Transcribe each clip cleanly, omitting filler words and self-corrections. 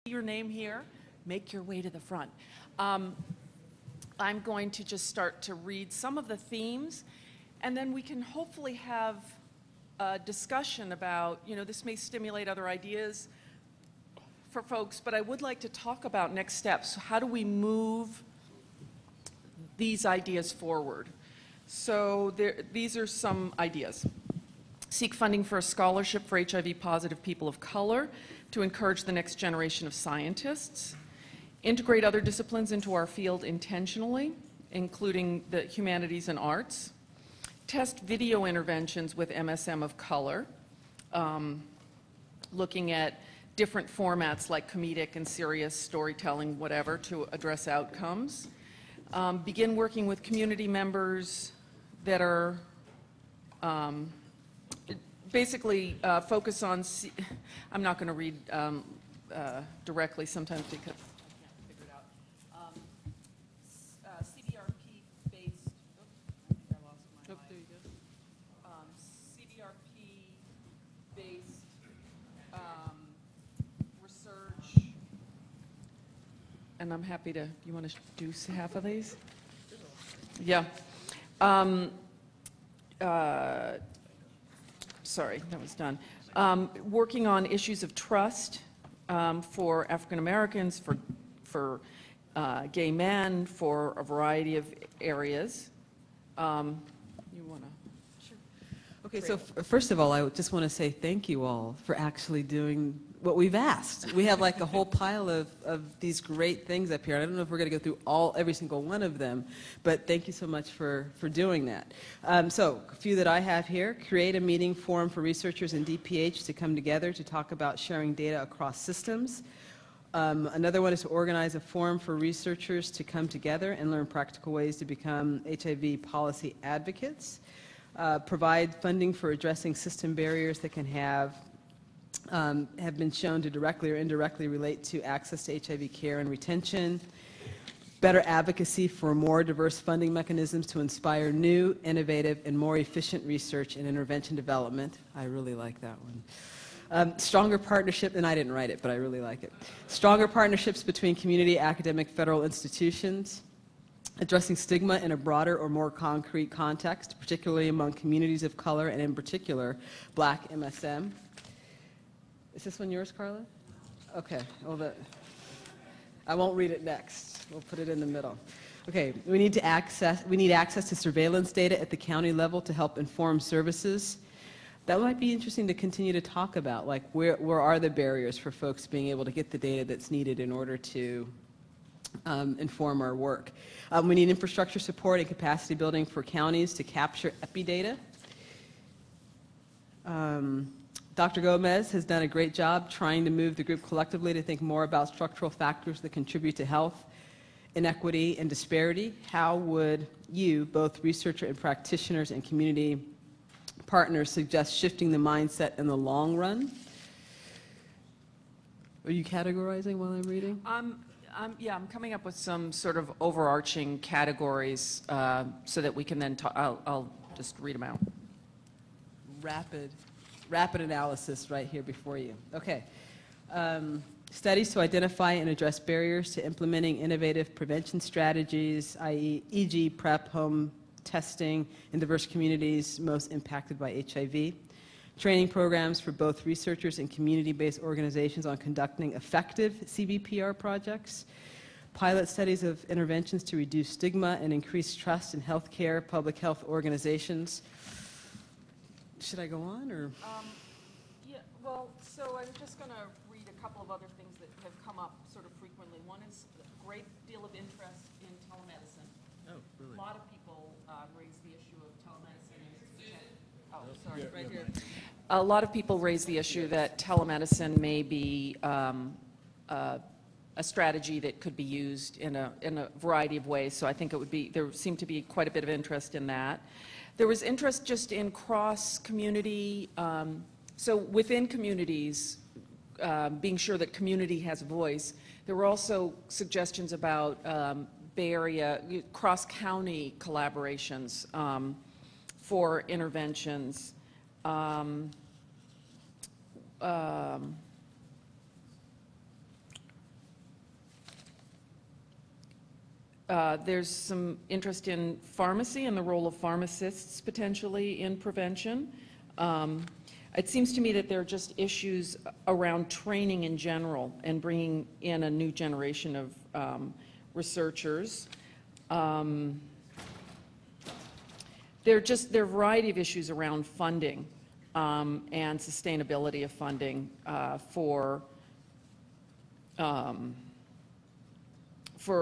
your name here, make your way to the front. I'm going to just start to read some of the themes, and then we can hopefully have a discussion about, this may stimulate other ideas for folks, but I would like to talk about next steps. How do we move these ideas forward? So these are some ideas. Seek funding for a scholarship for HIV-positive people of color to encourage the next generation of scientists. Integrate other disciplines into our field intentionally, including the humanities and arts. Test video interventions with MSM of color, looking at different formats like comedic and serious storytelling, whatever, to address outcomes. Begin working with community members that are basically focus on, I'm not going to read directly sometimes because and I'm happy to, you want to do half of these? Yeah. Sorry, that was done. Working on issues of trust for African Americans, for gay men, for a variety of areas. You want to? Sure. Okay, so first of all, I just want to say thank you all for actually doing what we've asked. We have like a whole pile of these great things up here. I don't know if we're going to go through every single one of them, but thank you so much for doing that. So a few that I have here: create a meeting forum for researchers and DPH to come together to talk about sharing data across systems. Another one is to organize a forum for researchers to come together and learn practical ways to become HIV policy advocates. Provide funding for addressing system barriers that can have been shown to directly or indirectly relate to access to HIV care and retention. Better advocacy for more diverse funding mechanisms to inspire new, innovative, and more efficient research and intervention development. I really like that one. Stronger partnership, and I didn't write it, but I really like it. Stronger partnerships between community, academic, federal institutions. Addressing stigma in a broader or more concrete context, particularly among communities of color and in particular Black MSM. Is this one yours, Carla? Okay. Well, I won't read it next. We'll put it in the middle. Okay. We need access to surveillance data at the county level to help inform services. That might be interesting to continue to talk about. Like, where are the barriers for folks being able to get the data that's needed in order to inform our work? We need infrastructure support and capacity building for counties to capture epi data. Dr. Gomez has done a great job trying to move the group collectively to think more about structural factors that contribute to health, inequity, and disparity. How would you, both researcher and practitioners and community partners, suggest shifting the mindset in the long run? Are you categorizing while I'm reading? Yeah, I'm coming up with some sort of overarching categories so that we can then talk. I'll just read them out. Rapid analysis right here before you. Okay. Studies to identify and address barriers to implementing innovative prevention strategies, e.g. PrEP, home testing in diverse communities most impacted by HIV. Training programs for both researchers and community-based organizations on conducting effective CBPR projects. Pilot studies of interventions to reduce stigma and increase trust in healthcare, public health organizations. Should I go on, or? Yeah, well, so I'm just going to read a couple of other things that have come up sort of frequently. One is a great deal of interest in telemedicine. Oh, really? A lot of people raise the issue of telemedicine. Oh, sorry, right here. A lot of people raise the issue that telemedicine may be a strategy that could be used in a variety of ways. So I think it would be, there seemed to be quite a bit of interest in that. There was interest just in cross-community, so within communities, being sure that community has a voice. There were also suggestions about Bay Area, cross-county collaborations for interventions. There's some interest in pharmacy and the role of pharmacists potentially in prevention. It seems to me that there are just issues around training in general and bringing in a new generation of researchers. There are a variety of issues around funding and sustainability of funding for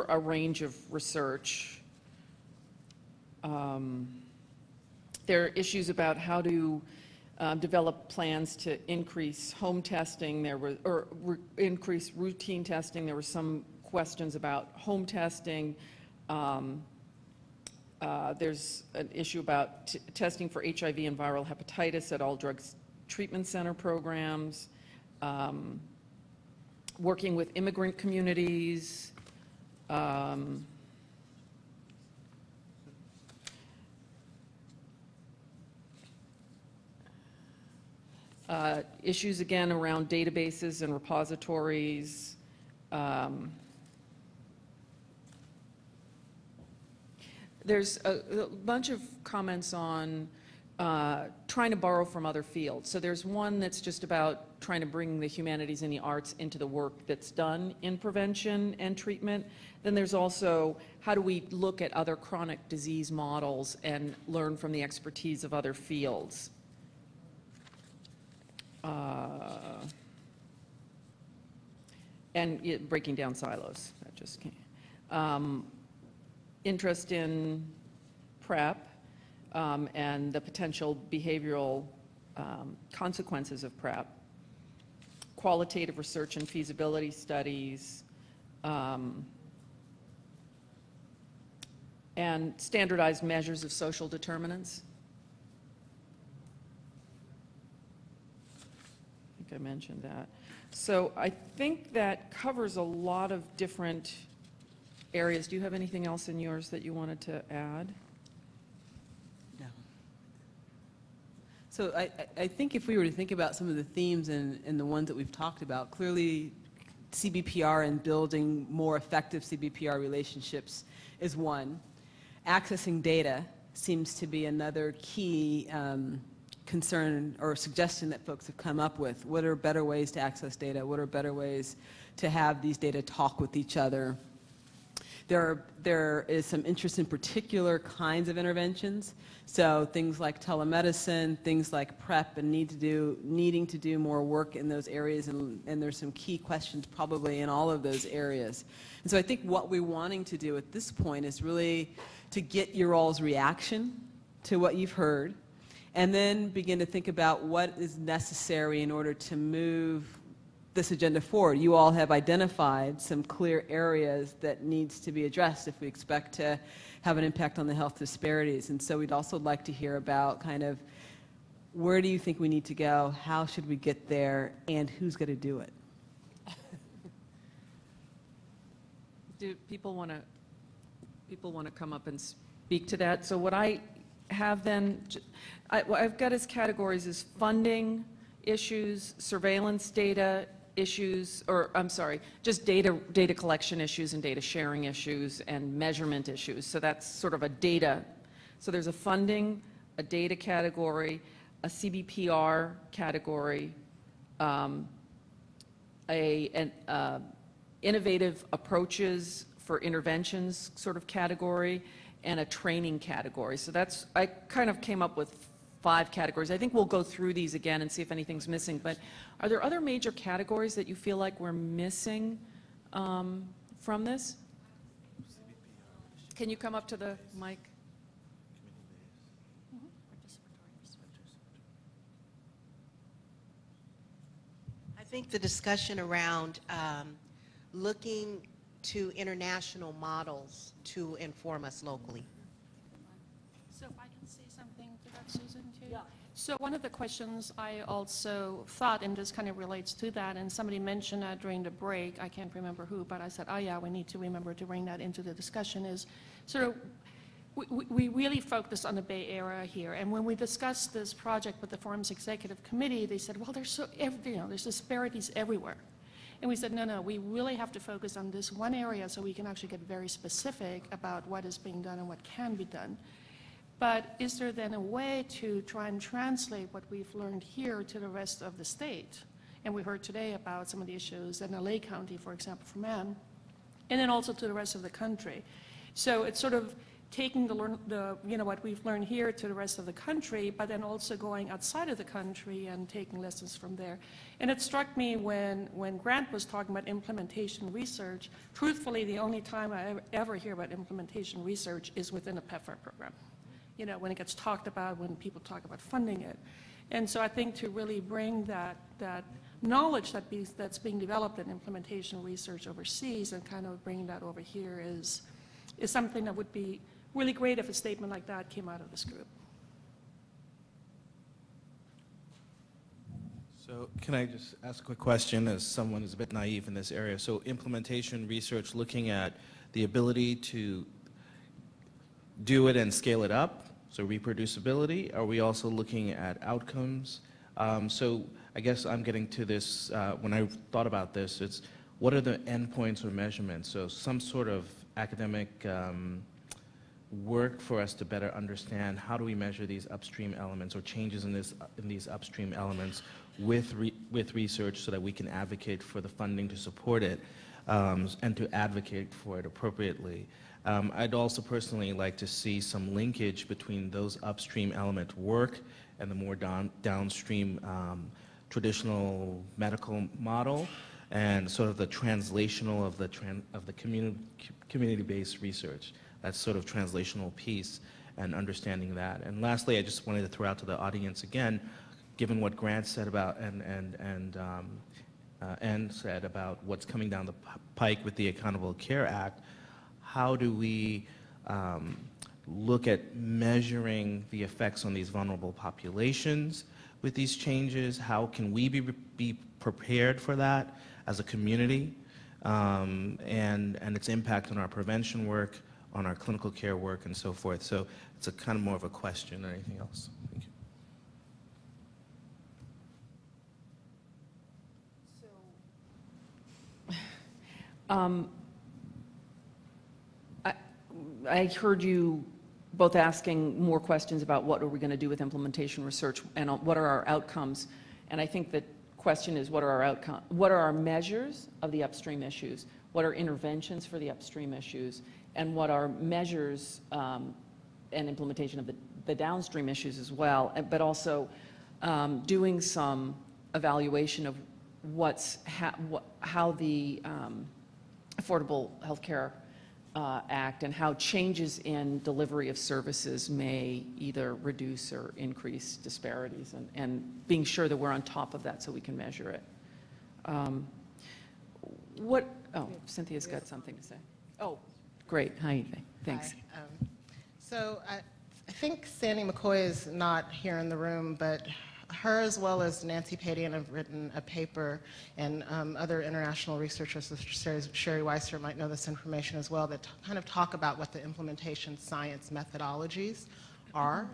a range of research. There are issues about how to develop plans to increase home testing. Increase routine testing. There were some questions about home testing. There's an issue about testing for HIV and viral hepatitis at all drugs treatment center programs. Working with immigrant communities. Issues again around databases and repositories. There's a bunch of comments on trying to borrow from other fields. So there's one that's just about trying to bring the humanities and the arts into the work that's done in prevention and treatment. Then there's also how do we look at other chronic disease models and learn from the expertise of other fields. And breaking down silos. That just came. Interest in PrEP and the potential behavioral consequences of PrEP. Qualitative research and feasibility studies. And standardized measures of social determinants. I think I mentioned that. So I think that covers a lot of different areas. Do you have anything else in yours that you wanted to add? No. So I think if we were to think about some of the themes and the ones that we've talked about, clearly CBPR and building more effective CBPR relationships is one. Accessing data seems to be another key concern or suggestion that folks have come up with. What are better ways to access data? What are better ways to have these data talk with each other? There is some interest in particular kinds of interventions. So things like telemedicine, things like PrEP, and needing to do more work in those areas, and there's some key questions probably in all of those areas. And so I think what we're wanting to do at this point is really to get your all's reaction to what you've heard, and then begin to think about what is necessary in order to move this agenda forward. You all have identified some clear areas that needs to be addressed if we expect to have an impact on the health disparities. And so we'd also like to hear about kind of where do you think we need to go, how should we get there, and who's going to do it? Do people want to come up and speak to that? So what I have then, what I've got as categories is funding issues, surveillance data issues, or I'm sorry, just data collection issues and data sharing issues and measurement issues. So that's sort of a data. So there's a funding, a data category, a CBPR category, innovative approaches for interventions sort of category, and a training category. So that's, I kind of came up with 5 categories. I think we'll go through these again and see if anything's missing, but are there other major categories that you feel like we're missing from this? Can you come up to the mic? I think the discussion around looking to international models to inform us locally. So if I can say something to that, Susan, too? Yeah. So one of the questions I also thought, and this kind of relates to that, and somebody mentioned that during the break, I can't remember who, but I said, oh yeah, we need to remember to bring that into the discussion, is sort of, we really focus on the Bay Area here, and when we discussed this project with the Forum's Executive Committee, they said, well, there's there's disparities everywhere. And we said, no, no, we really have to focus on this one area so we can actually get very specific about what is being done and what can be done. But is there then a way to try and translate what we've learned here to the rest of the state? And we heard today about some of the issues in LA County, for example, for men, and then also to the rest of the country. So it's sort of taking what we've learned here to the rest of the country, but then also going outside of the country and taking lessons from there. And it struck me when Grant was talking about implementation research, truthfully, the only time I ever hear about implementation research is within a PEPFAR program. You know, when it gets talked about, when people talk about funding it. And so I think to really bring that knowledge that's being developed in implementation research overseas and kind of bringing that over here is something that would be really great if a statement like that came out of this group. So can I just ask a quick question as someone who's a bit naive in this area? So implementation research looking at the ability to do it and scale it up, so reproducibility. Are we also looking at outcomes? So I guess I'm getting to this, when I thought about this, it's what are the endpoints or measurements? So some sort of academic work for us to better understand how do we measure these upstream elements or changes in these upstream elements with research so that we can advocate for the funding to support it and to advocate for it appropriately. I'd also personally like to see some linkage between those upstream element work and the more downstream traditional medical model and sort of the translational of the community-based research. That's sort of translational piece and understanding that. And lastly, I just wanted to throw out to the audience again, given what Grant said about and said about what's coming down the pike with the Accountable Care Act, how do we look at measuring the effects on these vulnerable populations with these changes? How can we be prepared for that as a community and its impact on our prevention work, on our clinical care work, and so forth? So it's a kind of more of a question than anything else. Thank you. I heard you both asking more questions about what are we going to do with implementation research and what are our outcomes. And I think the question is what are our outcomes? What are our measures of the upstream issues? What are interventions for the upstream issues? And what are measures and implementation of the downstream issues as well, but also doing some evaluation of how the Affordable Health Care Act and how changes in delivery of services may either reduce or increase disparities, and being sure that we're on top of that so we can measure it. Cynthia's got something to say. Oh, great. Hi, thanks. Hi. So I think Sandy McCoy is not here in the room, but her as well as Nancy Padian have written a paper, and other international researchers, such as Sherry Weiser might know this information as well, that kind of talk about what the implementation science methodologies are.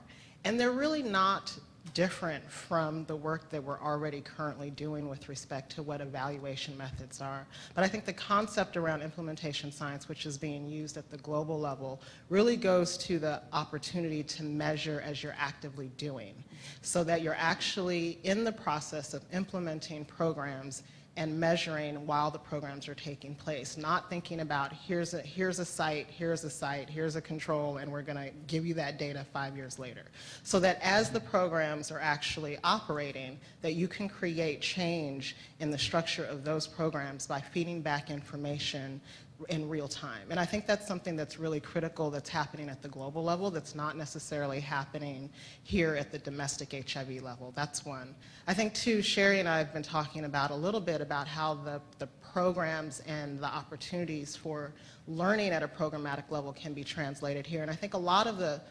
And they're really not different from the work that we're already currently doing with respect to what evaluation methods are. But I think the concept around implementation science, which is being used at the global level, really goes to the opportunity to measure as you're actively doing, so that you're actually in the process of implementing programs and measuring while the programs are taking place, not thinking about here's a site, here's a site, here's a control, and we're going to give you that data 5 years later. So that as the programs are actually operating, that you can create change in the structure of those programs by feeding back information in real time. And I think that's something that's really critical that's happening at the global level that's not necessarily happening here at the domestic HIV level. That's one. I think two, Sherry and I have been talking about a little bit about how the programs and the opportunities for learning at a programmatic level can be translated here. And I think a lot of the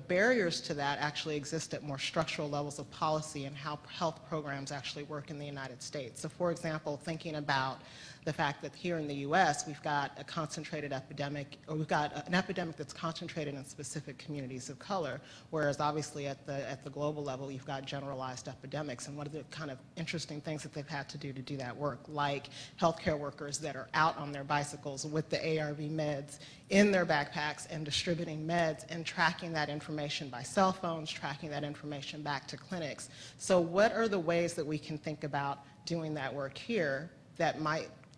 barriers to that actually exist at more structural levels of policy and how health programs actually work in the United States. So for example, thinking about the fact that here in the US we've got a concentrated epidemic, or we've got an epidemic that's concentrated in specific communities of color, whereas obviously at the global level you've got generalized epidemics. And one of the kind of interesting things that they've had to do that work, like healthcare workers that are out on their bicycles with the ARV meds in their backpacks and distributing meds and tracking that information by cell phones, tracking that information back to clinics. So what are the ways that we can think about doing that work here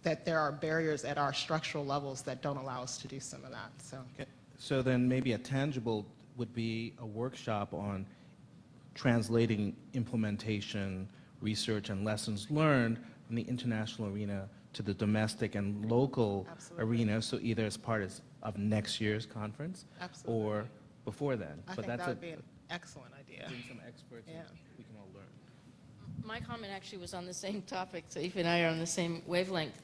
that there are barriers at our structural levels that don't allow us to do some of that? So, Okay. So then maybe a tangible would be a workshop on translating implementation, research, and lessons learned from the international arena to the domestic and local arena, so either as part of next year's conference or before then. I think that would be an excellent idea. Bring some experts and we can all learn. My comment actually was on the same topic, so Aoife and I are on the same wavelength.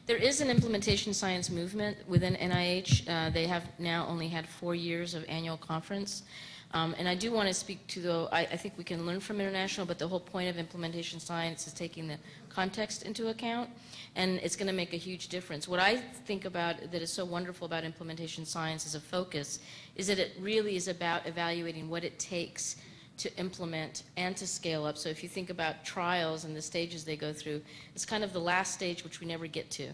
There is an implementation science movement within NIH. They have now only had 4 years of annual conference. And I do want to speak to, though, I think we can learn from international, but the whole point of implementation science is taking the context into account, and it's going to make a huge difference. What I think about that is so wonderful about implementation science as a focus is that it really is about evaluating what it takes to implement and to scale up. So if you think about trials and the stages they go through, it's kind of the last stage which we never get to,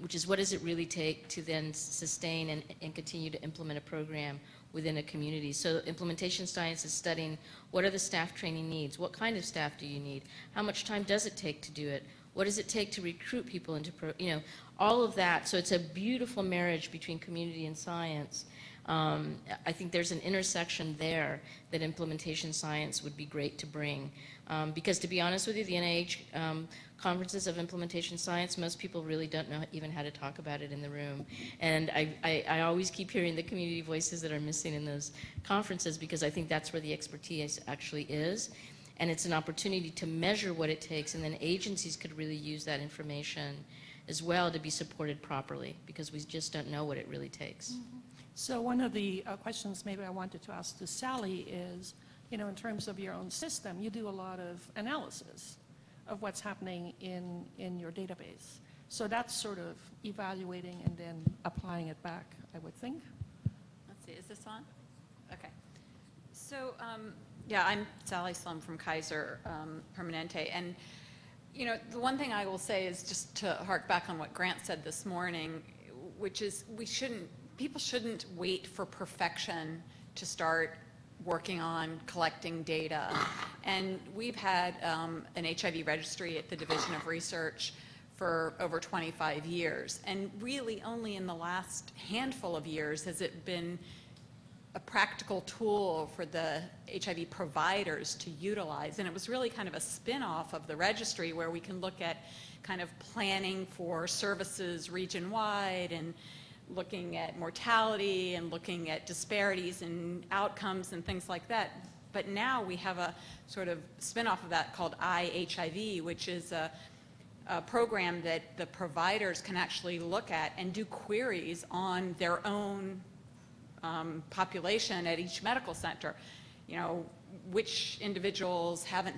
which is what does it really take to then sustain and continue to implement a program within a community. So implementation science is studying what are the staff training needs, what kind of staff do you need, how much time does it take to do it, what does it take to recruit people into, all of that. So it's a beautiful marriage between community and science. I think there's an intersection there that implementation science would be great to bring. Because to be honest with you, the NIH conferences of implementation science, most people really don't know even how to talk about it in the room. And I always keep hearing the community voices that are missing in those conferences, because I think that's where the expertise actually is. And it's an opportunity to measure what it takes, and then agencies could really use that information as well to be supported properly, because we just don't know what it really takes. Mm-hmm. So one of the questions maybe I wanted to ask to Sally is, in terms of your own system, you do a lot of analysis of what's happening in your database. So that's sort of evaluating and then applying it back, I would think. Let's see, is this on? Okay. So, yeah, I'm Sally Slome from Kaiser Permanente. And, the one thing I will say is just to hark back on what Grant said this morning, which is people shouldn't wait for perfection to start working on collecting data. And we've had an HIV registry at the Division of Research for over 25 years. And really only in the last handful of years has it been a practical tool for the HIV providers to utilize. And it was really kind of a spin-off of the registry, where we can look at kind of planning for services region-wide and looking at mortality and looking at disparities and outcomes and things like that. But now we have a sort of spin-off of that called iHIV, which is a program that the providers can actually look at and do queries on their own population at each medical center. Which individuals haven't,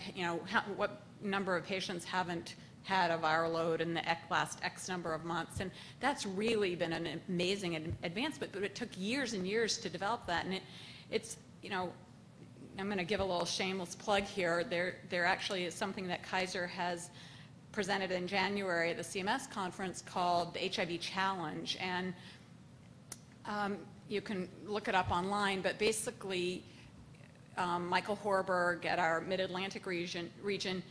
what number of patients haven't had a viral load in the last X number of months. And that's really been an amazing advancement, but it took years and years to develop that. And it's, I'm going to give a little shameless plug here. There actually is something that Kaiser has presented in January at the CMS conference called the HIV Challenge. And you can look it up online, but basically Michael Horberg at our Mid-Atlantic region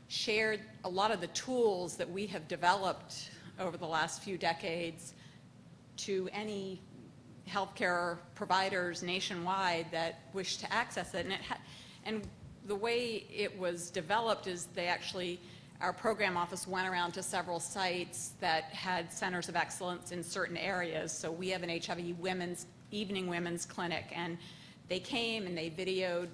shared a lot of the tools that we have developed over the last few decades to any healthcare providers nationwide that wish to access it. And the way it was developed is our program office went around to several sites that had centers of excellence in certain areas. So we have an HIV evening women's clinic, and they came and they videoed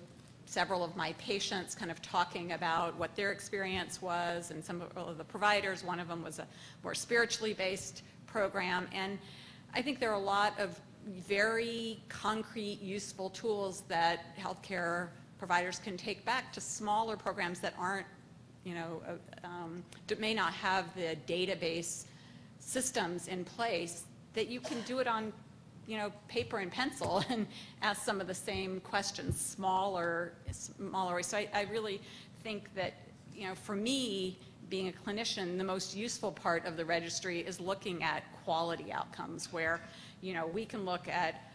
several of my patients kind of talking about what their experience was, and some of the providers. One of them was a more spiritually based program. And I think there are a lot of very concrete, useful tools that healthcare providers can take back to smaller programs that aren't may not have the database systems in place, that you can do it on, paper and pencil and ask some of the same questions, smaller ways. So I really think that, for me, being a clinician, the most useful part of the registry is looking at quality outcomes where, we can look at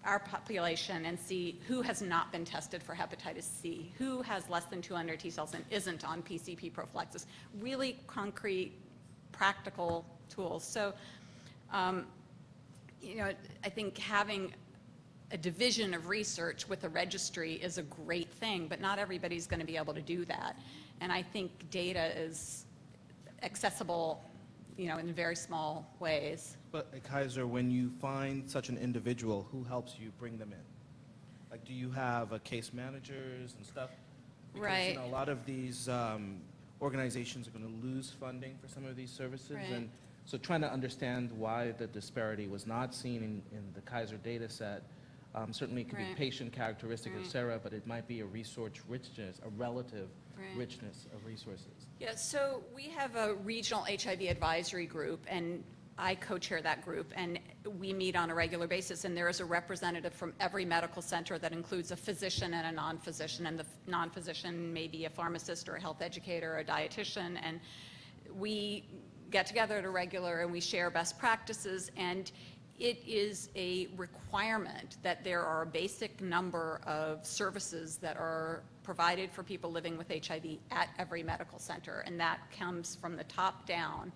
our population and see who has not been tested for hepatitis C, who has less than 200 T cells and isn't on PCP prophylaxis. Really concrete, practical tools. So, I think having a division of research with a registry is a great thing, but not everybody's going to be able to do that. And I think data is accessible, in very small ways. But Kaiser, when you find such an individual, who helps you bring them in? Like, do you have case managers and stuff? Because, Right. A lot of these organizations are going to lose funding for some of these services. Right. And so trying to understand why the disparity was not seen in the Kaiser data set. Certainly it could be Right. patient characteristic, et cetera, but it might be a resource richness, a relative Right. richness of resources. Yeah, so we have a regional HIV advisory group, and I co-chair that group, and we meet on a regular basis, and there is a representative from every medical center that includes a physician and a non-physician, and the non-physician may be a pharmacist or a health educator or a dietitian, and we get together at a regular and we share best practices, and it is a requirement that there are a basic number of services that are provided for people living with HIV at every medical center, and that comes from the top down.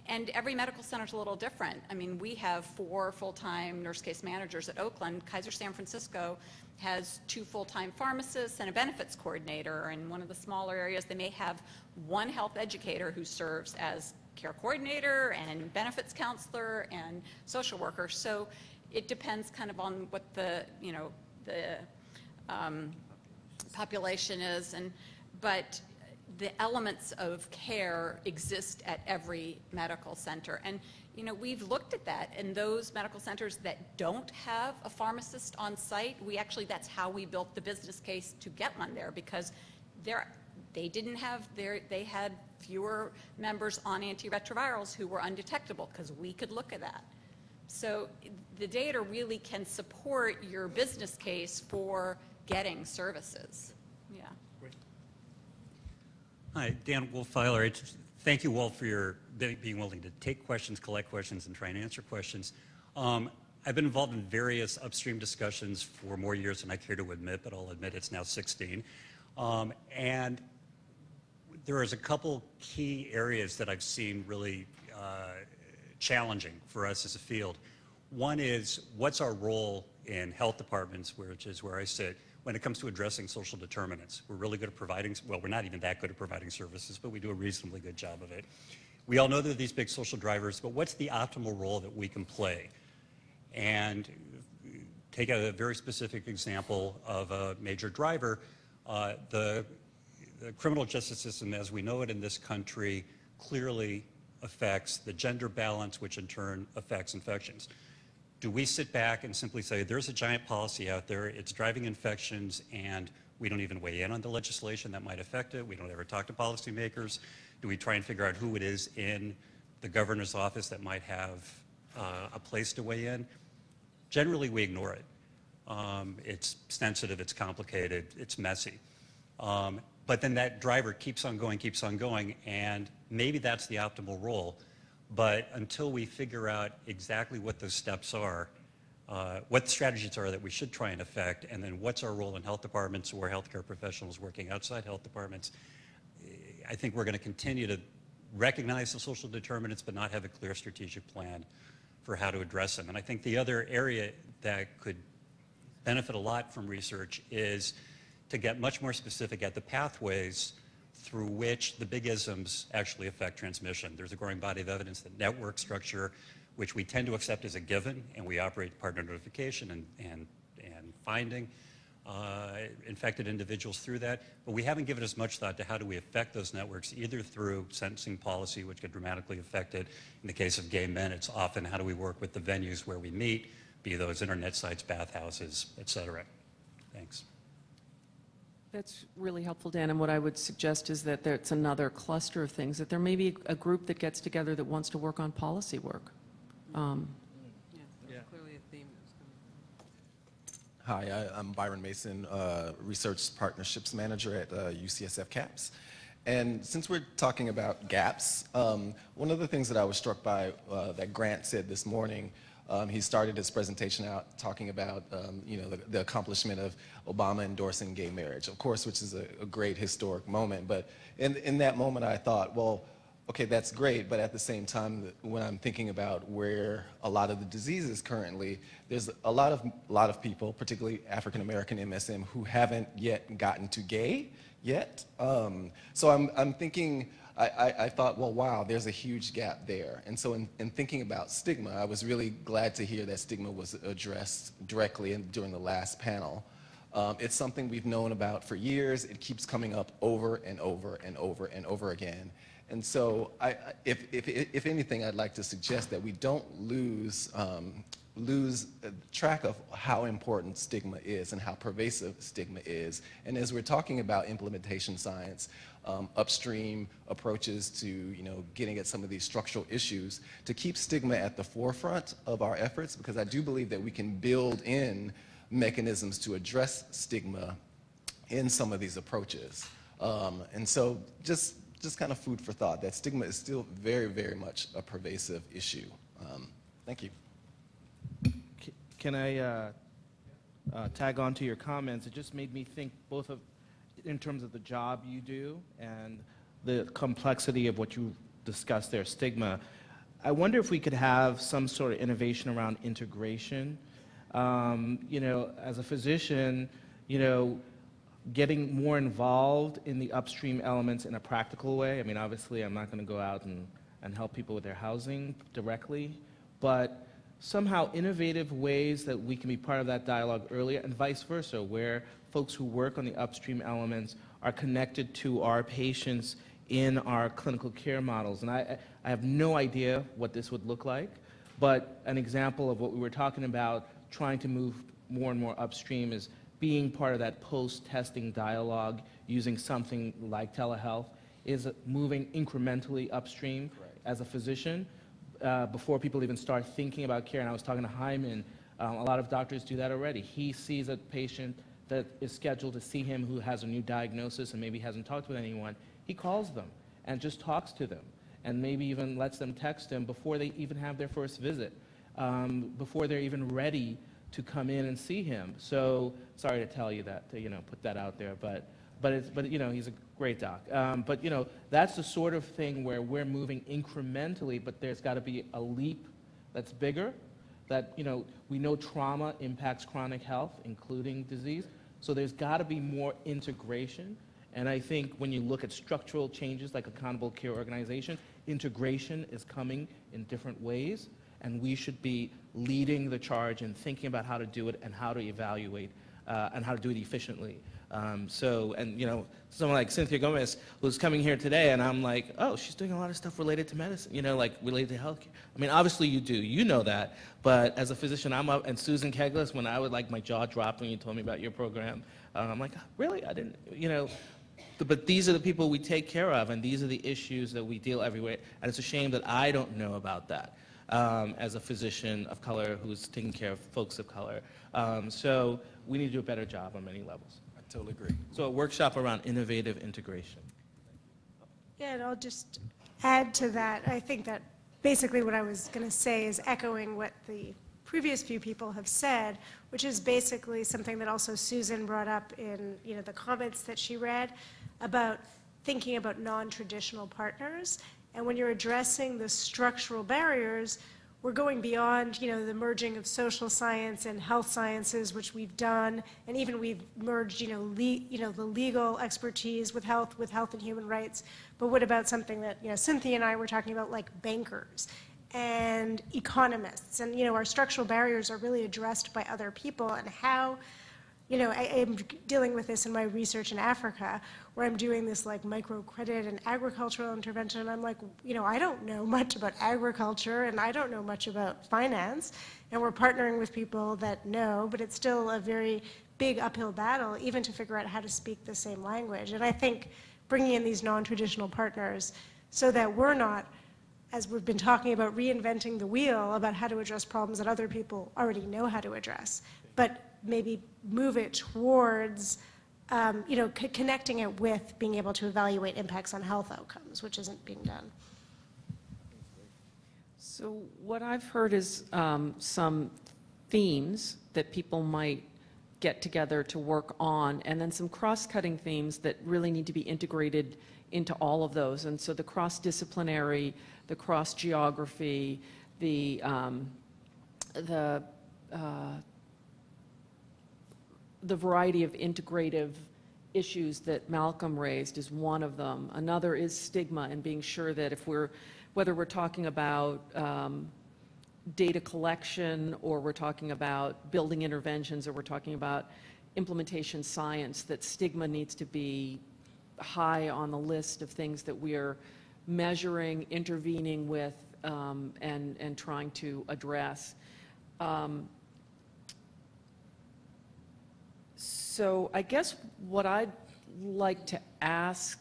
And every medical center is a little different. I mean, we have 4 full-time nurse case managers at Oakland. Kaiser San Francisco has 2 full-time pharmacists and a benefits coordinator. In one of the smaller areas, they may have 1 health educator who serves as care coordinator and benefits counselor and social worker. So it depends kind of on what the population is, but the elements of care exist at every medical center. And we've looked at that, and those medical centers that don't have a pharmacist on site, that's how we built the business case to get one there, because they had fewer members on antiretrovirals who were undetectable, because we could look at that. So the data really can support your business case for getting services. Yeah. Hi, Dan Wolfeiler. Thank you all for your being willing to take questions, collect questions, and try and answer questions. I've been involved in various upstream discussions for more years than I care to admit, but I'll admit it's now 16. And there is a couple key areas that I've seen really challenging for us as a field. One is, what's our role in health departments, which is where I sit, when it comes to addressing social determinants? We're really good at providing, well, we're not even that good at providing services, but we do a reasonably good job of it. We all know that these big social drivers, but what's the optimal role that we can play? And take a very specific example of a major driver. The criminal justice system, as we know it in this country, clearly affects the gender balance, which in turn affects infections. Do we sit back and simply say, there's a giant policy out there, it's driving infections, and we don't even weigh in on the legislation that might affect it? We don't ever talk to policymakers? Do we try and figure out who it is in the governor's office that might have a place to weigh in? Generally, we ignore it. It's sensitive, it's complicated, it's messy. But then that driver keeps on going, and maybe that's the optimal role. But until we figure out exactly what those steps are, what strategies are that we should try and affect, and then what's our role in health departments or healthcare professionals working outside health departments, I think we're going to continue to recognize the social determinants but not have a clear strategic plan for how to address them. And I think the other area that could benefit a lot from research is to get much more specific at the pathways through which the big isms actually affect transmission. There's a growing body of evidence that network structure, which we tend to accept as a given, and we operate partner notification and finding infected individuals through that, but we haven't given as much thought to how do we affect those networks, either through sentencing policy, which could dramatically affect it. In the case of gay men, it's often how do we work with the venues where we meet, be those internet sites, bathhouses, et cetera. Thanks. That's really helpful, Dan, and what I would suggest is that it's another cluster of things, that there may be a group that gets together that wants to work on policy work. Yeah, that's clearly a theme that's coming. Hi, I'm Byron Mason, Research Partnerships Manager at UCSF CAPS. And since we're talking about gaps, one of the things that I was struck by that Grant said this morning, he started his presentation out talking about the accomplishment of Obama endorsing gay marriage, of course, which is a great historic moment. But in that moment, I thought, well, okay, that's great, but at the same time, when I'm thinking about where a lot of the diseases currently, there's a lot of people, particularly African American MSM, who haven't yet gotten to gay yet. So I'm thinking, I thought, well, wow, there's a huge gap there. And so in thinking about stigma, I was really glad to hear that stigma was addressed directly during the last panel. It's something we've known about for years. It keeps coming up over and over and over and over again. And so if anything, I'd like to suggest that we don't lose track of how important stigma is and how pervasive stigma is. And as we're talking about implementation science, upstream approaches to getting at some of these structural issues, to keep stigma at the forefront of our efforts, because I do believe that we can build in mechanisms to address stigma in some of these approaches. And so just kind of food for thought, that stigma is still very, very much a pervasive issue. Thank you. Can I tag on to your comments? It just made me think both of, in terms of the job you do and the complexity of what you discussed there, stigma. I wonder if we could have some sort of innovation around integration. As a physician, getting more involved in the upstream elements in a practical way. I mean, obviously, I'm not going to go out and help people with their housing directly, but somehow innovative ways that we can be part of that dialogue earlier, and vice versa, where folks who work on the upstream elements are connected to our patients in our clinical care models. And I have no idea what this would look like, but an example of what we were talking about, trying to move more and more upstream, is being part of that post-testing dialogue using something like telehealth, is moving incrementally upstream as a physician before people even start thinking about care. And I was talking to Hyman, a lot of doctors do that already. He sees a patient that is scheduled to see him who has a new diagnosis and maybe hasn't talked with anyone. He calls them and just talks to them and maybe even lets them text him before they even have their first visit, before they're even ready to come in and see him. So sorry to tell you that, to put that out there, but he's a great doc. But that's the sort of thing where we're moving incrementally, but there's got to be a leap that's bigger. That we know trauma impacts chronic health, including disease. So there's got to be more integration. And I think when you look at structural changes like accountable care organization, integration is coming in different ways. And we should be leading the charge and thinking about how to do it and how to evaluate and how to do it efficiently. Someone like Cynthia Gomez was coming here today, and I'm like, oh, she's doing a lot of stuff related to medicine, like related to healthcare. I mean, obviously you do, you know that, but as a physician, I'm up, and Susan Keglis, when I would my jaw dropped when you told me about your program, I'm like, really? I didn't, but these are the people we take care of, and these are the issues that we deal everywhere, and it's a shame that I don't know about that. As a physician of color who's taking care of folks of color. So we need to do a better job on many levels. I totally agree. So a workshop around innovative integration. Yeah, and I'll just add to that. I think that basically what I was going to say is echoing what the previous few people have said, which is basically something that also Susan brought up in the comments that she read about thinking about non-traditional partners. And when you're addressing the structural barriers, we're going beyond, the merging of social science and health sciences, which we've done, and even we've merged, the legal expertise with health and human rights. But what about something that, Cynthia and I were talking about, like bankers and economists, and our structural barriers are really addressed by other people, and how, you know, I am dealing with this in my research in Africa, where I'm doing this like microcredit and agricultural intervention. And I'm like, you know, I don't know much about agriculture and I don't know much about finance. And we're partnering with people that know, but it's still a very big uphill battle, even to figure out how to speak the same language. And I think bringing in these non-traditional partners so that we're not, as we've been talking about, reinventing the wheel about how to address problems that other people already know how to address, but maybe move it towards, you know, connecting it with being able to evaluate impacts on health outcomes, which isn't being done. So what I've heard is some themes that people might get together to work on, and then some cross-cutting themes that really need to be integrated into all of those. And so the cross-disciplinary, the cross-geography, the variety of integrative issues that Malcolm raised is one of them. Another is stigma, and being sure that if whether we're talking about data collection, or we're talking about building interventions, or we're talking about implementation science, that stigma needs to be high on the list of things that we're measuring, intervening with, and trying to address. So I guess what I'd like to ask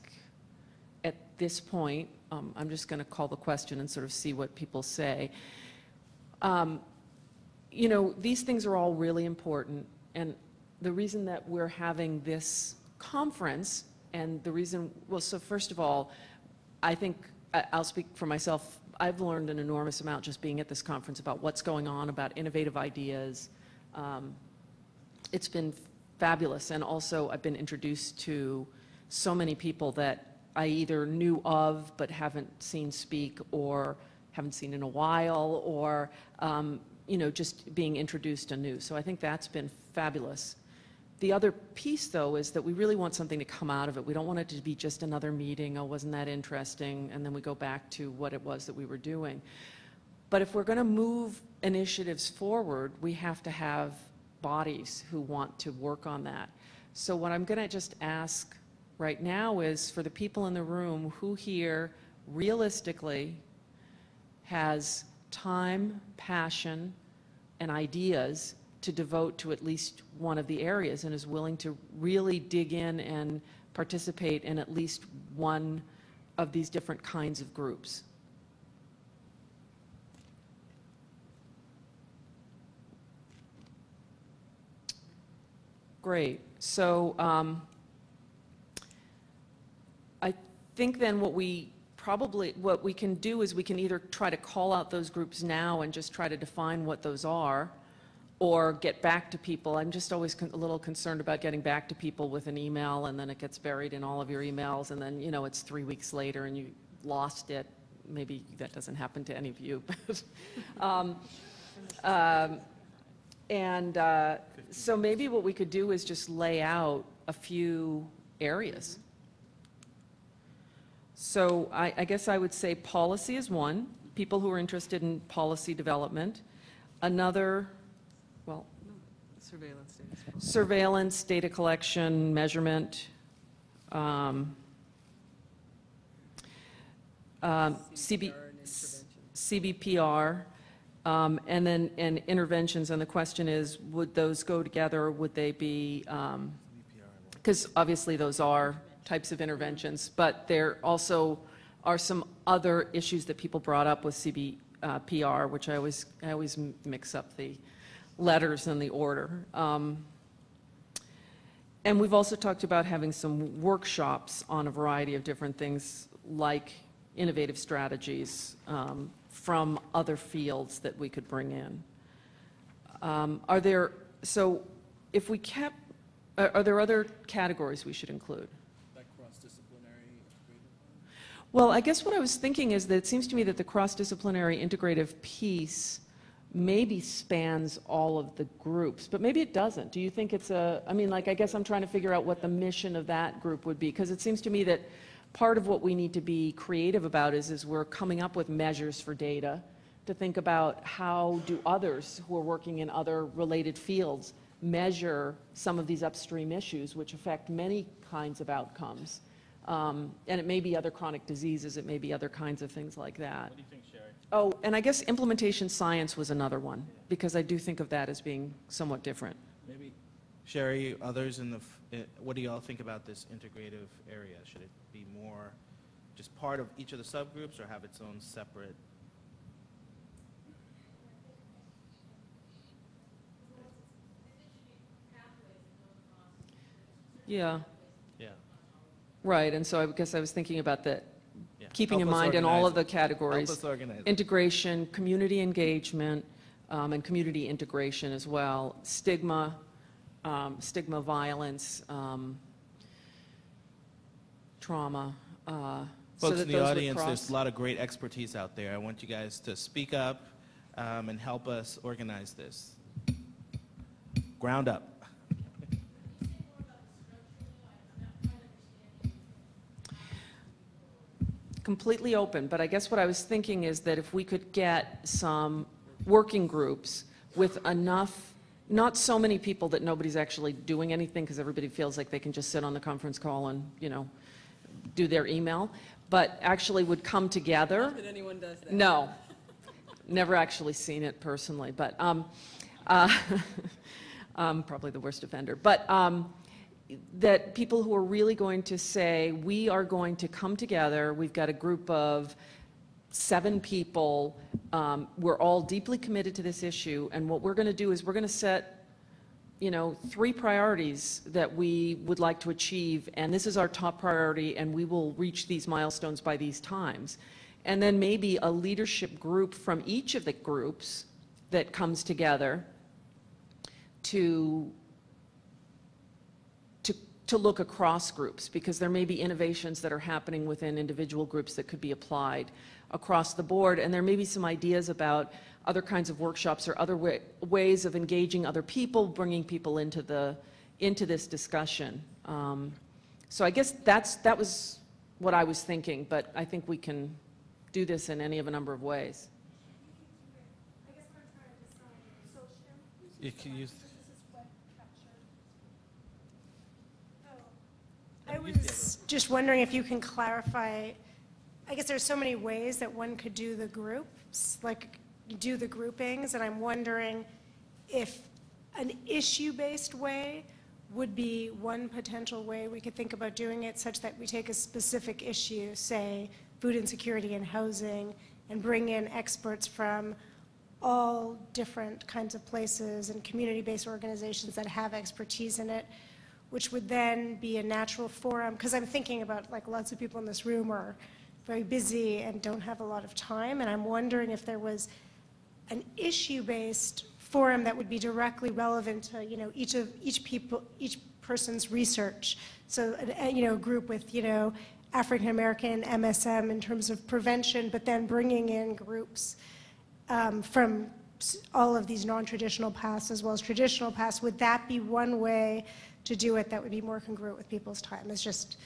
at this point, I'm just going to call the question and sort of see what people say. You know, these things are all really important, and the reason that we're having this conference, and the reason, well, so first of all, I think, I'll speak for myself, I've learned an enormous amount just being at this conference about what's going on, about innovative ideas. It's been fabulous, and also I've been introduced to so many people that I either knew of but haven't seen speak, or haven't seen in a while, or you know, just being introduced anew. So I think that's been fabulous. The other piece, though, is that we really want something to come out of it. We don't want it to be just another meeting, oh, wasn't that interesting, and then we go back to what it was that we were doing. But if we're going to move initiatives forward, we have to have bodies who want to work on that. So what I'm going to just ask right now is, for the people in the room, who here realistically has time, passion, and ideas to devote to at least one of the areas, and is willing to really dig in and participate in at least one of these different kinds of groups? Great. So I think then what we can do is we can either try to call out those groups now and just try to define what those are, or get back to people. I'm just always a little concerned about getting back to people with an email, and then it gets buried in all of your emails, and then, you know, it's 3 weeks later and you lost it. Maybe that doesn't happen to any of you. So maybe what we could do is just lay out a few areas. So I guess I would say policy is one, people who are interested in policy development. Another, well, surveillance, data collection, measurement, CBPR, and then interventions. And the question is, would those go together, or would they be, because obviously those are types of interventions, but there also are some other issues that people brought up with CBPR, which I always mix up the letters and the order. And we've also talked about having some workshops on a variety of different things, like innovative strategies from other fields that we could bring in. Are there other categories we should include? Well, I guess what I was thinking is that it seems to me that the cross-disciplinary integrative piece maybe spans all of the groups, but maybe it doesn't. Do you think it's I mean, like, I guess I'm trying to figure out what the mission of that group would be, because it seems to me that part of what we need to be creative about is we're coming up with measures for data, to think about how do others who are working in other related fields measure some of these upstream issues, which affect many kinds of outcomes. And it may be other chronic diseases, it may be other kinds of things like that. What do you think, Sherry? Oh, and I guess implementation science was another one, because I do think of that as being somewhat different. Maybe Sherry, others in the, what do y'all think about this integrative area? Should it be more just part of each of the subgroups or have its own separate? Yeah, Yeah. right, and so I guess I was thinking about that, Yeah. keeping in Help us mind in all of organize the it. categories. Help us organize it. Integration, community engagement, and community integration as well. Stigma, stigma, violence, trauma. So Folks that in the those would audience, cross. there's a lot of great expertise out there. I want you guys to speak up and help us organize this. Ground up. Completely open, but I guess what I was thinking is that if we could get some working groups with enough, not so many people that nobody's actually doing anything because everybody feels like they can just sit on the conference call and, do their email, but actually would come together. Not that anyone does that. No, never actually seen it personally, but probably the worst offender. But that people who are really going to say, we are going to come together, we've got a group of 7 people, we're all deeply committed to this issue, and what we're going to do is we're going to set 3 priorities that we would like to achieve, and this is our top priority, and we will reach these milestones by these times. And then maybe a leadership group from each of the groups that comes together to look across groups, because there may be innovations that are happening within individual groups that could be applied across the board, and there may be some ideas about other kinds of workshops or other ways of engaging other people, bringing people into this discussion. So I guess that was what I was thinking, but I think we can do this in any of a number of ways. You can use. I was just wondering if you can clarify, I guess there's so many ways that one could do the groups, like do the groupings, and I'm wondering if an issue-based way would be one potential way we could think about doing it, such that we take a specific issue, say food insecurity and housing, and bring in experts from all different kinds of places and community-based organizations that have expertise in it, which would then be a natural forum, because I'm thinking about, like, lots of people in this room are very busy and don't have a lot of time, and I'm wondering if there was an issue-based forum that would be directly relevant to, each person's research. So, a group with, African American MSM in terms of prevention, but then bringing in groups from all of these non-traditional paths as well as traditional paths. Would that be one way to do it that would be more congruent with people's time? It's just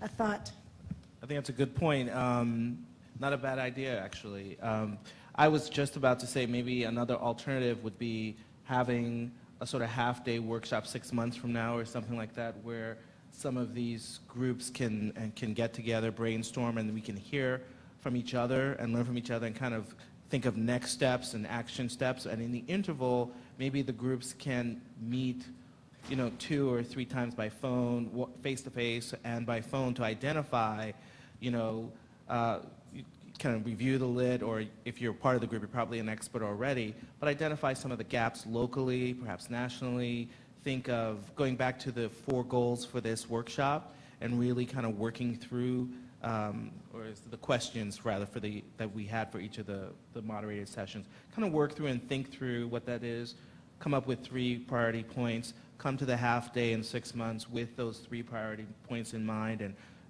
a thought. I think that's a good point. Not a bad idea, actually. I was just about to say maybe another alternative would be having a sort of half-day workshop 6 months from now or something like that, where some of these groups can get together, brainstorm, and we can hear from each other and learn from each other and kind of think of next steps and action steps. And in the interval, maybe the groups can meet 2 or 3 times by phone, face-to-face, and by phone to identify, kind of review the lit, or if you're part of the group, you're probably an expert already, but identify some of the gaps locally, perhaps nationally. Think of going back to the 4 goals for this workshop and really kind of working through, or the questions rather that we had for each of the moderated sessions. Kind of work through and think through what that is, come up with 3 priority points, come to the half day in 6 months with those 3 priority points in mind,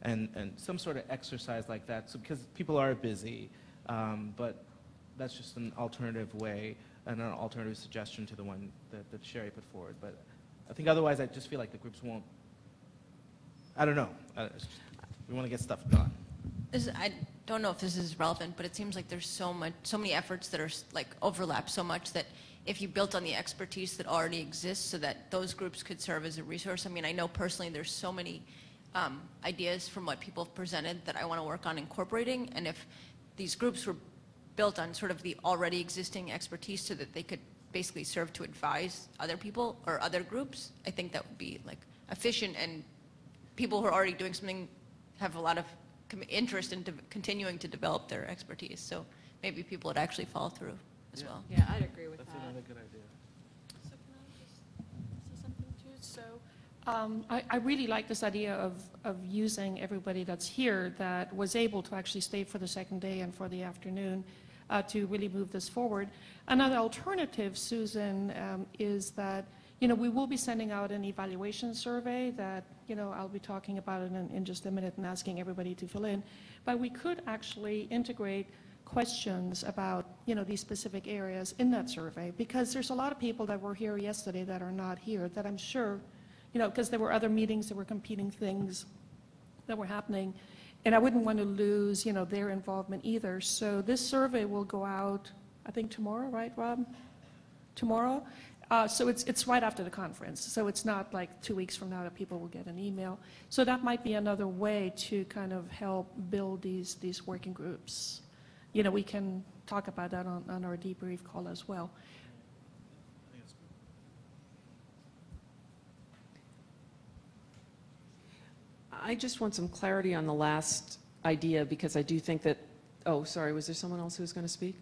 and some sort of exercise like that, so, because people are busy, but that's just an alternative way and an alternative suggestion to the one that Sherry put forward. But I think otherwise I just feel like the groups won't, I don't know, we want to get stuff done. I don't know if this is relevant, but it seems like there's so many efforts that are overlap so much that if you built on the expertise that already exists so that those groups could serve as a resource. I mean, I know personally there's so many ideas from what people have presented that I want to work on incorporating, and if these groups were built on sort of the already existing expertise so that they could basically serve to advise other people or other groups, I think that would be like efficient, and people who are already doing something have a lot of interest in continuing to develop their expertise. So maybe people would actually follow through as well. Yeah, I'd agree with that. That's another good idea. So can I just say something too? So I really like this idea of using everybody that's here that was able to actually stay for the second day and for the afternoon to really move this forward. Another alternative, Susan, is that, you know, we will be sending out an evaluation survey that, you know, I'll be talking about it in just a minute and asking everybody to fill in. But we could actually integrate questions about, you know, these specific areas in that survey, because there's a lot of people that were here yesterday that are not here that I'm sure, you know, because there were other meetings, there were competing things that were happening, and I wouldn't want to lose, you know, their involvement either. So this survey will go out, I think tomorrow, right, Rob? Tomorrow? So it's right after the conference, so it's not like 2 weeks from now that people will get an email. So that might be another way to kind of help build these working groups. You know, we can talk about that on our debrief call as well. I just want some clarity on the last idea, because I do think that, oh, sorry, was there someone else who was going to speak?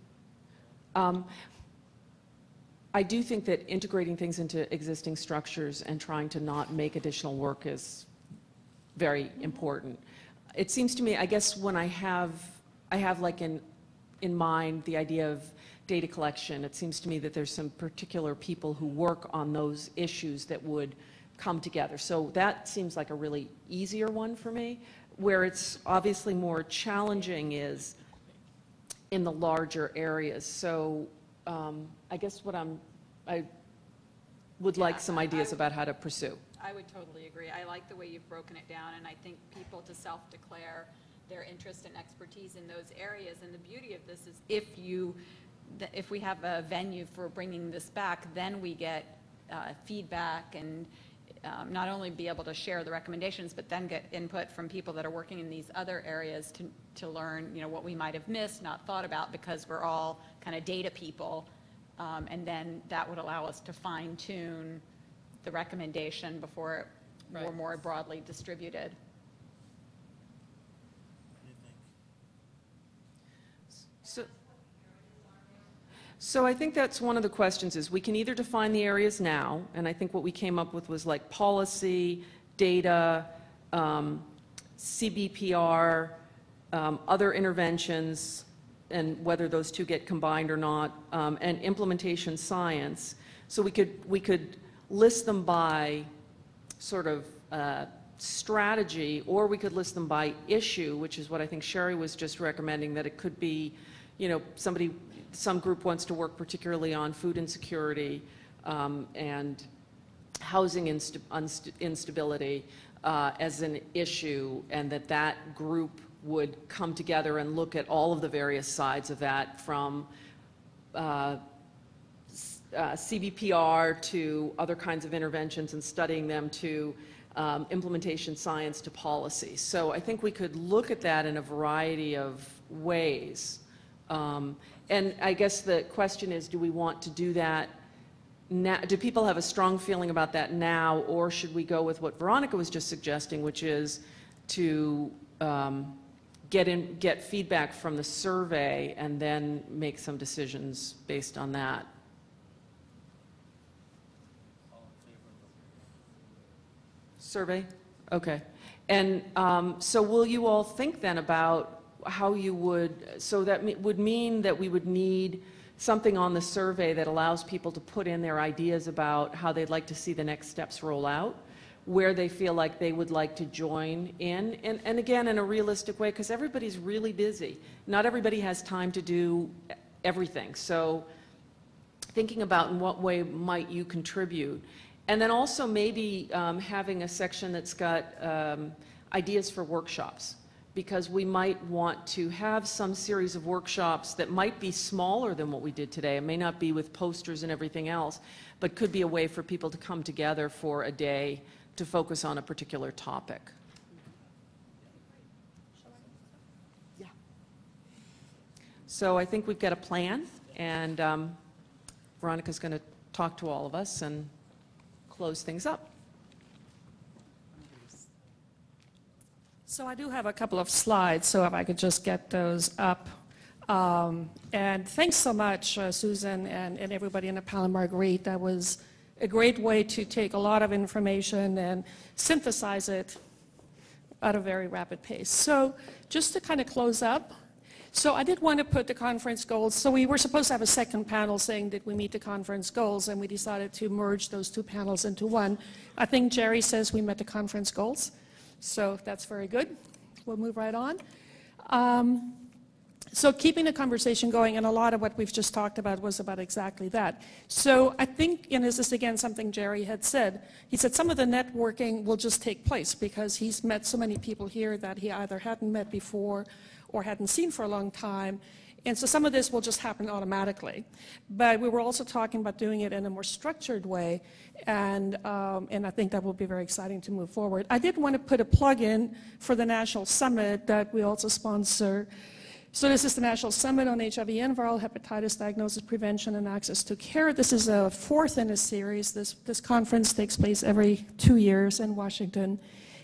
I do think that integrating things into existing structures and trying to not make additional work is very important. It seems to me, I guess when I have like in mind the idea of data collection, it seems to me that there's some particular people who work on those issues that would come together. So that seems like a really easier one for me. Where it's obviously more challenging is in the larger areas. So I guess I would like some ideas about how to pursue. I would totally agree. I like the way you've broken it down, and I think people to self-declare their interest and expertise in those areas. And the beauty of this is if we have a venue for bringing this back, then we get feedback and not only be able to share the recommendations, but then get input from people that are working in these other areas to learn, you know, what we might have missed, not thought about, because we're all kind of data people. And then that would allow us to fine-tune the recommendation before we're more broadly distributed. So I think that's one of the questions is we can either define the areas now, and I think what we came up with was like policy, data, CBPR, other interventions, and whether those two get combined or not, and implementation science. So we could list them by sort of strategy, or we could list them by issue, which is what I think Sherry was just recommending, that it could be, you know, some group wants to work particularly on food insecurity and housing instability as an issue, and that group would come together and look at all of the various sides of that, from CBPR to other kinds of interventions and studying them, to implementation science, to policy. So I think we could look at that in a variety of ways. And I guess the question is, do we want to do that now? Do people have a strong feeling about that now, or should we go with what Veronica was just suggesting, which is to get feedback from the survey and then make some decisions based on that? Survey? Okay. And so will you all think then about how you would, so that would mean that we would need something on the survey that allows people to put in their ideas about how they'd like to see the next steps roll out, where they feel like they would like to join in, and again, in a realistic way, because everybody's really busy. Not everybody has time to do everything. So thinking about in what way might you contribute. And then also maybe having a section that's got ideas for workshops. because we might want to have some series of workshops that might be smaller than what we did today. It may not be with posters and everything else, but could be a way for people to come together for a day to focus on a particular topic. Yeah. So I think we've got a plan, and Veronica's going to talk to all of us and close things up. So I do have a couple of slides, so if I could just get those up. And thanks so much, Susan and everybody in the panel, Marguerite. That was a great way to take a lot of information and synthesize it at a very rapid pace. So just to kind of close up, so I did want to put the conference goals. So we were supposed to have a second panel saying, did we meet the conference goals? And we decided to merge those two panels into one. I think Jerry says we met the conference goals. So that's very good. We'll move right on. So keeping the conversation going, and a lot of what we've just talked about was about exactly that. So I think, and this is again something Jerry had said, he said some of the networking will just take place because he's met so many people here that he either hadn't met before or hadn't seen for a long time. And so some of this will just happen automatically. But we were also talking about doing it in a more structured way, and I think that will be very exciting to move forward. I did want to put a plug in for the National Summit that we also sponsor. So this is the National Summit on HIV and Viral Hepatitis Diagnosis, Prevention, and Access to Care. This is a fourth in a series. This conference takes place every 2 years in Washington.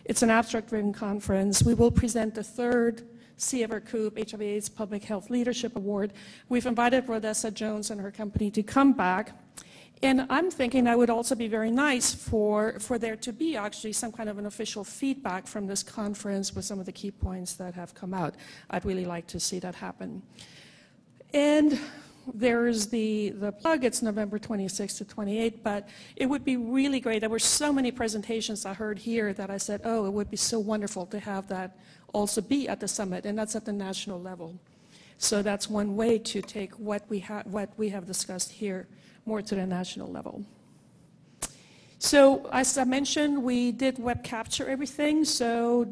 It's an abstract-driven conference. We will present the third C. Coop HIV/AIDS Public Health Leadership Award. We've invited Rodessa Jones and her company to come back. And I'm thinking that would also be very nice for there to be actually some kind of an official feedback from this conference with some of the key points that have come out. I'd really like to see that happen. And there's the plug. It's November 26th to 28th, but it would be really great. There were so many presentations I heard here that I said, oh, it would be so wonderful to have that also be at the summit, and that's at the national level. So that's one way to take what we have discussed here more to the national level. So as I mentioned, we did web capture everything, so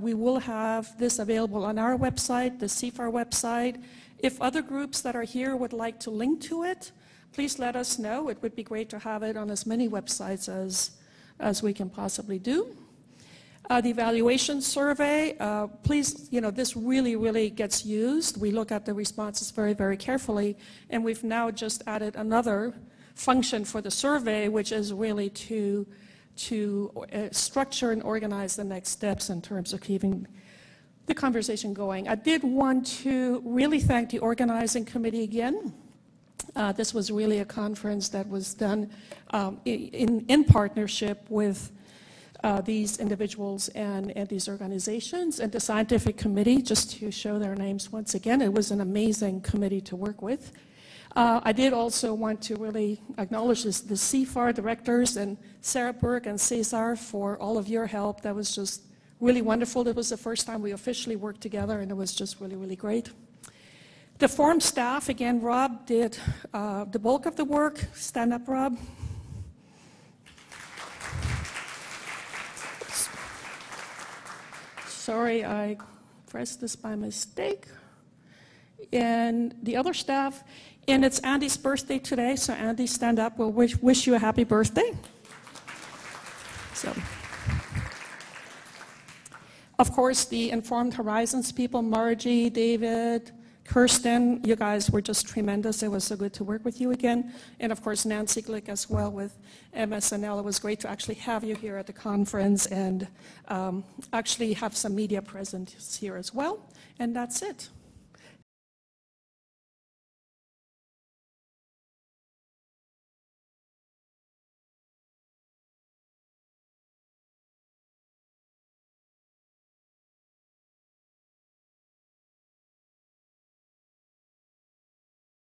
we will have this available on our website, the CFAR website. If other groups that are here would like to link to it, please let us know. It would be great to have it on as many websites as we can possibly do. The evaluation survey, please, this really gets used. We look at the responses very carefully, and we've now just added another function for the survey, which is really to structure and organize the next steps in terms of keeping the conversation going. I did want to really thank the organizing committee again. This was really a conference that was done in partnership with these individuals and these organizations, and the scientific committee, just to show their names once again. It was an amazing committee to work with. I did also want to really acknowledge the CFAR directors and Sarah Burke and Cesar for all of your help. That was just really wonderful. It was the first time we officially worked together, and it was just really great. The forum staff, again, Rob did the bulk of the work. Stand up, Rob. Sorry, I pressed this by mistake. And the other staff, and it's Andy's birthday today, so Andy, stand up. We'll wish you a happy birthday. So, of course, the Informed Horizons people, Margie, David, Kirsten, you guys were just tremendous. It was so good to work with you again. And of course, Nancy Glick as well with MSNL. It was great to actually have you here at the conference and actually have some media presence here as well. And that's it.